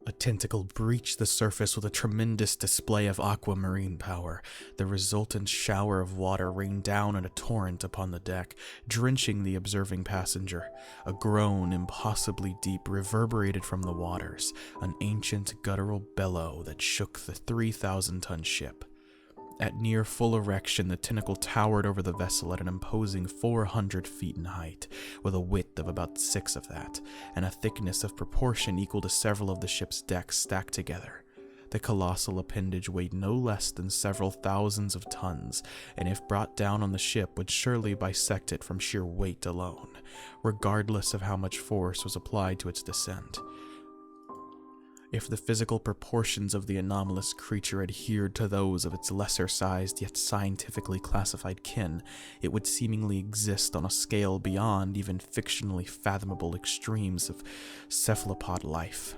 A tentacle breached the surface with a tremendous display of aquamarine power. The resultant shower of water rained down in a torrent upon the deck, drenching the observing passenger. A groan impossibly deep reverberated from the waters, an ancient guttural bellow that shook the 3,000-ton ship. At near full erection, the tentacle towered over the vessel at an imposing 400 feet in height, with a width of about 6 of that, and a thickness of proportion equal to several of the ship's decks stacked together. The colossal appendage weighed no less than several thousands of tons, and if brought down on the ship would surely bisect it from sheer weight alone, regardless of how much force was applied to its descent. If the physical proportions of the anomalous creature adhered to those of its lesser-sized yet scientifically classified kin, it would seemingly exist on a scale beyond even fictionally fathomable extremes of cephalopod life.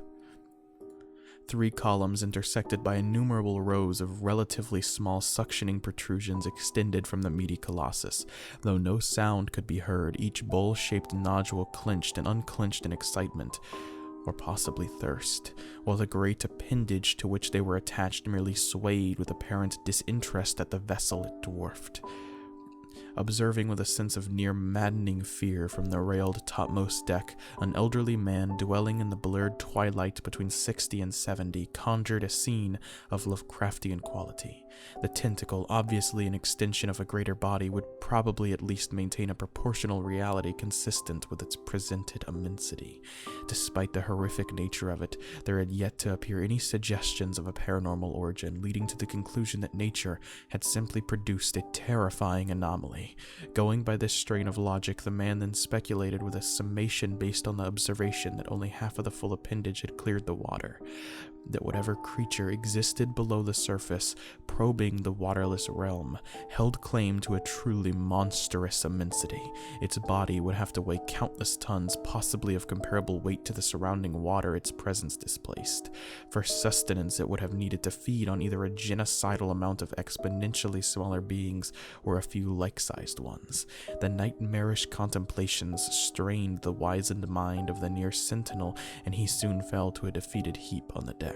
3 columns intersected by innumerable rows of relatively small suctioning protrusions extended from the meaty colossus. Though no sound could be heard, each bowl-shaped nodule clenched and unclenched in excitement, or possibly thirst, while the great appendage to which they were attached merely swayed with apparent disinterest at the vessel it dwarfed. Observing with a sense of near maddening fear from the railed topmost deck, an elderly man dwelling in the blurred twilight between 60 and 70 conjured a scene of Lovecraftian quality. The tentacle, obviously an extension of a greater body, would probably at least maintain a proportional reality consistent with its presented immensity. Despite the horrific nature of it, there had yet to appear any suggestions of a paranormal origin, leading to the conclusion that nature had simply produced a terrifying anomaly. Going by this strain of logic, the man then speculated with a summation based on the observation that only half of the full appendage had cleared the water, that whatever creature existed below the surface, probing the waterless realm, held claim to a truly monstrous immensity. Its body would have to weigh countless tons, possibly of comparable weight to the surrounding water its presence displaced. For sustenance, it would have needed to feed on either a genocidal amount of exponentially smaller beings or a few like-sized ones. The nightmarish contemplations strained the wizened mind of the near sentinel, and he soon fell to a defeated heap on the deck.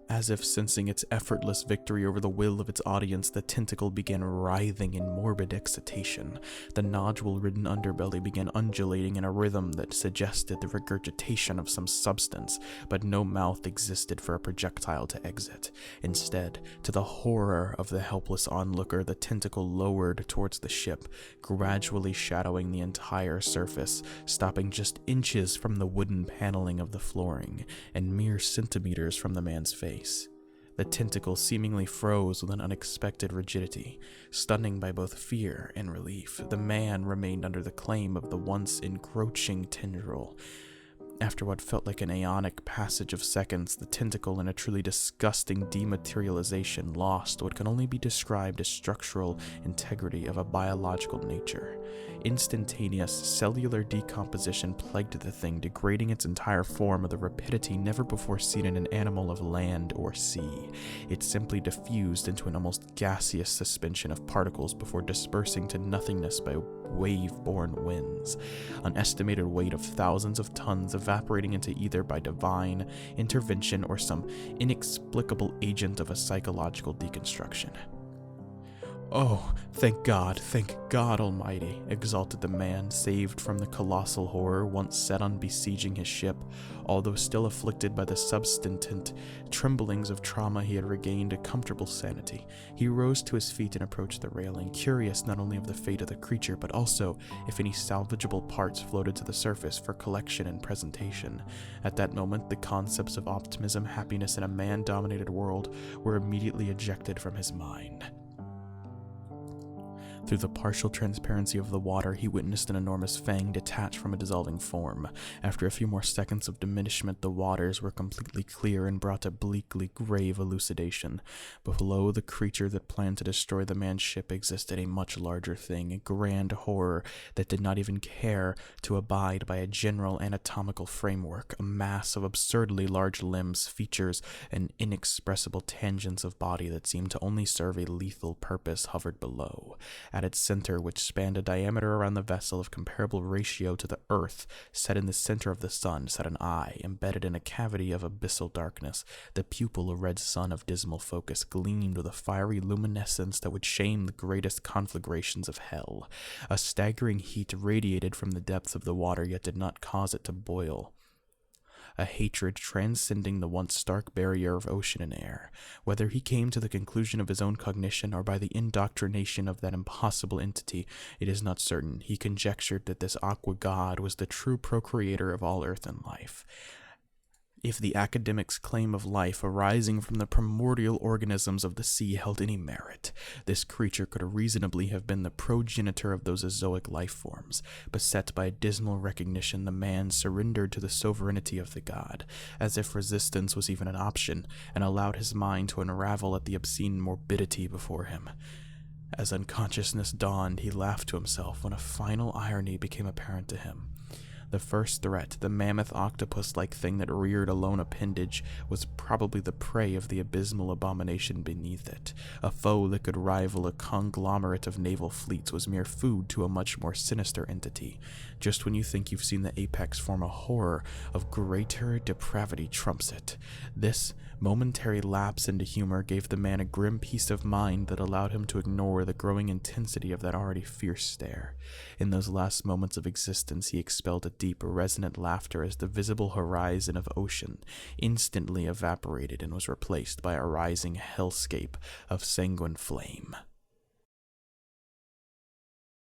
As if sensing its effortless victory over the will of its audience, the tentacle began writhing in morbid excitation. The nodule-ridden underbelly began undulating in a rhythm that suggested the regurgitation of some substance, but no mouth existed for a projectile to exit. Instead, to the horror of the helpless onlooker, the tentacle lowered towards the ship, gradually shadowing the entire surface, stopping just inches from the wooden paneling of the flooring, and mere centimeters from the man's face. The tentacle seemingly froze with an unexpected rigidity. Stunning by both fear and relief, the man remained under the claim of the once encroaching tendril. After what felt like an aeonic passage of seconds, the tentacle, in a truly disgusting dematerialization, lost what can only be described as structural integrity of a biological nature. Instantaneous cellular decomposition plagued the thing, degrading its entire form with a rapidity never before seen in an animal of land or sea. It simply diffused into an almost gaseous suspension of particles before dispersing to nothingness by wave-borne winds, an estimated weight of thousands of tons evaporating into either by divine intervention or some inexplicable agent of a psychological deconstruction. "Oh, thank God Almighty," exulted the man, saved from the colossal horror once set on besieging his ship. Although still afflicted by the substantant tremblings of trauma, he had regained a comfortable sanity. He rose to his feet and approached the railing, curious not only of the fate of the creature, but also if any salvageable parts floated to the surface for collection and presentation. At that moment, the concepts of optimism, happiness, and a man-dominated world were immediately ejected from his mind. Through the partial transparency of the water, he witnessed an enormous fang detach from a dissolving form. After a few more seconds of diminishment, the waters were completely clear and brought a bleakly grave elucidation. Below the creature that planned to destroy the man's ship existed a much larger thing, a grand horror that did not even care to abide by a general anatomical framework. A mass of absurdly large limbs, features, and inexpressible tangents of body that seemed to only serve a lethal purpose hovered below. At its center, which spanned a diameter around the vessel of comparable ratio to the earth, set in the center of the sun, sat an eye, embedded in a cavity of abyssal darkness. The pupil, a red sun of dismal focus, gleamed with a fiery luminescence that would shame the greatest conflagrations of hell. A staggering heat radiated from the depths of the water, yet did not cause it to boil. A hatred transcending the once stark barrier of ocean and air. Whether he came to the conclusion of his own cognition or by the indoctrination of that impossible entity, it is not certain. He conjectured that this aqua god was the true procreator of all earth and life. If the academic's claim of life arising from the primordial organisms of the sea held any merit, this creature could reasonably have been the progenitor of those azoic life forms. Beset by a dismal recognition, the man surrendered to the sovereignty of the god, as if resistance was even an option, and allowed his mind to unravel at the obscene morbidity before him. As unconsciousness dawned, he laughed to himself when a final irony became apparent to him. The first threat, the mammoth octopus-like thing that reared a lone appendage, was probably the prey of the abysmal abomination beneath it. A foe that could rival a conglomerate of naval fleets was mere food to a much more sinister entity. Just when you think you've seen the apex form, a horror of greater depravity trumps it. This momentary lapse into humor gave the man a grim peace of mind that allowed him to ignore the growing intensity of that already fierce stare. In those last moments of existence, he expelled a deep, resonant laughter as the visible horizon of ocean instantly evaporated and was replaced by a rising hellscape of sanguine flame.